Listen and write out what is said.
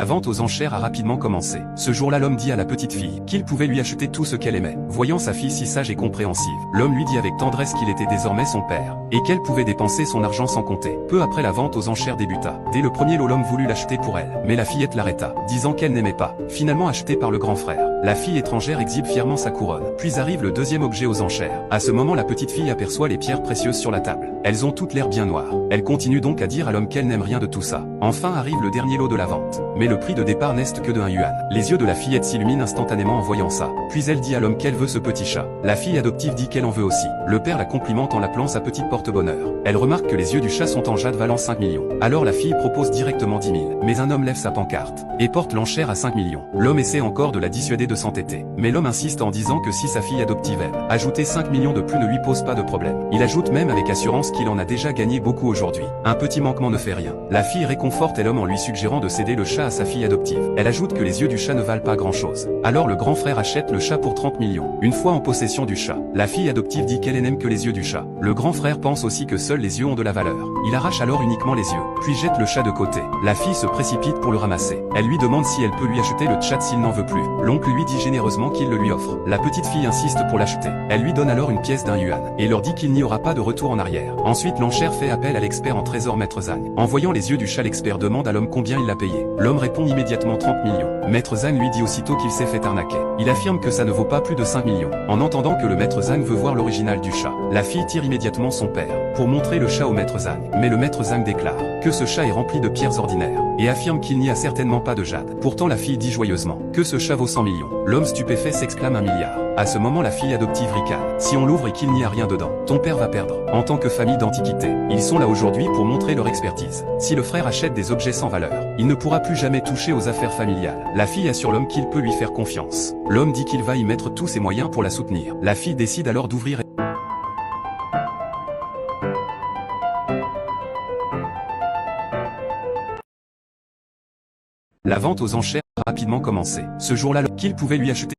La vente aux enchères a rapidement commencé. Ce jour-là, l'homme dit à la petite fille qu'il pouvait lui acheter tout ce qu'elle aimait. Voyant sa fille si sage et compréhensive, l'homme lui dit avec tendresse qu'il était désormais son père, et qu'elle pouvait dépenser son argent sans compter. Peu après, la vente aux enchères débuta. Dès le premier lot, l'homme voulut l'acheter pour elle, mais la fillette l'arrêta, disant qu'elle n'aimait pas. Finalement acheté par le grand frère, la fille étrangère exhibe fièrement sa couronne. Puis arrive le deuxième objet aux enchères. À ce moment, la petite fille aperçoit les pierres précieuses sur la table. Elles ont toutes l'air bien noires. Elle continue donc à dire à l'homme qu'elle n'aime rien de tout ça. Enfin arrive le dernier lot de la vente. Mais le prix de départ n'est que de 1 yuan. Les yeux de la fillette s'illuminent instantanément en voyant ça. Puis elle dit à l'homme qu'elle veut ce petit chat. La fille adoptive dit qu'elle en veut aussi. Le père la complimente en l'appelant sa petite porte-bonheur. Elle remarque que les yeux du chat sont en jade valant 5 millions. Alors la fille propose directement 10 000. Mais un homme lève sa pancarte et porte l'enchère à 5 millions. L'homme essaie encore de la dissuader de s'entêter. Mais l'homme insiste en disant que si sa fille adoptive aime ajouter 5 millions de plus ne lui pose pas de problème. Il ajoute même avec assurance qu'il en a déjà gagné beaucoup aujourd'hui. Un petit manquement ne fait rien. La fille réconforte l'homme en lui suggérant de céder le chat à sa fille adoptive. Elle ajoute que les yeux du chat ne valent pas grand-chose. Alors le grand frère achète le chat pour 30 millions. Une fois en possession du chat, la fille adoptive dit qu'elle n'aime que les yeux du chat. Le grand frère pense aussi que seuls les yeux ont de la valeur. Il arrache alors uniquement les yeux, puis jette le chat de côté. La fille se précipite pour le ramasser. Elle lui demande si elle peut lui acheter le chat s'il n'en veut plus. L'oncle lui dit généreusement qu'il le lui offre. La petite fille insiste pour l'acheter. Elle lui donne alors une pièce d'1 yuan et leur dit qu'il n'y aura pas de retour en arrière. Ensuite l'enchère fait appel à l'expert en trésor Maître Zhang. En voyant les yeux du chat, l'expert demande à l'homme combien il l'a payé. L'homme répond immédiatement 30 millions. Maître Zhang lui dit aussitôt qu'il s'est fait arnaquer. Il affirme que ça ne vaut pas plus de 5 millions. En entendant que le Maître Zhang veut voir l'original du chat, la fille tire immédiatement son père pour montrer le chat au Maître Zhang. Mais le Maître Zhang déclare que ce chat est rempli de pierres ordinaires et affirme qu'il n'y a certainement pas de jade. Pourtant la fille dit joyeusement que ce chat vaut 100 millions. L'homme stupéfait s'exclame 1 milliard. À ce moment la fille adoptive ricane. Si on l'ouvre et qu'il n'y a rien dedans, ton père va perdre. En tant que famille d'antiquité, ils sont là aujourd'hui pour montrer leur expertise. Si le frère achète des objets sans valeur, il ne pourra plus jamais toucher aux affaires familiales. La fille assure l'homme qu'il peut lui faire confiance. L'homme dit qu'il va y mettre tous ses moyens pour la soutenir. La fille décide alors d'ouvrir. La vente aux enchères a rapidement commencé. Ce jour-là, qu'il pouvait lui acheter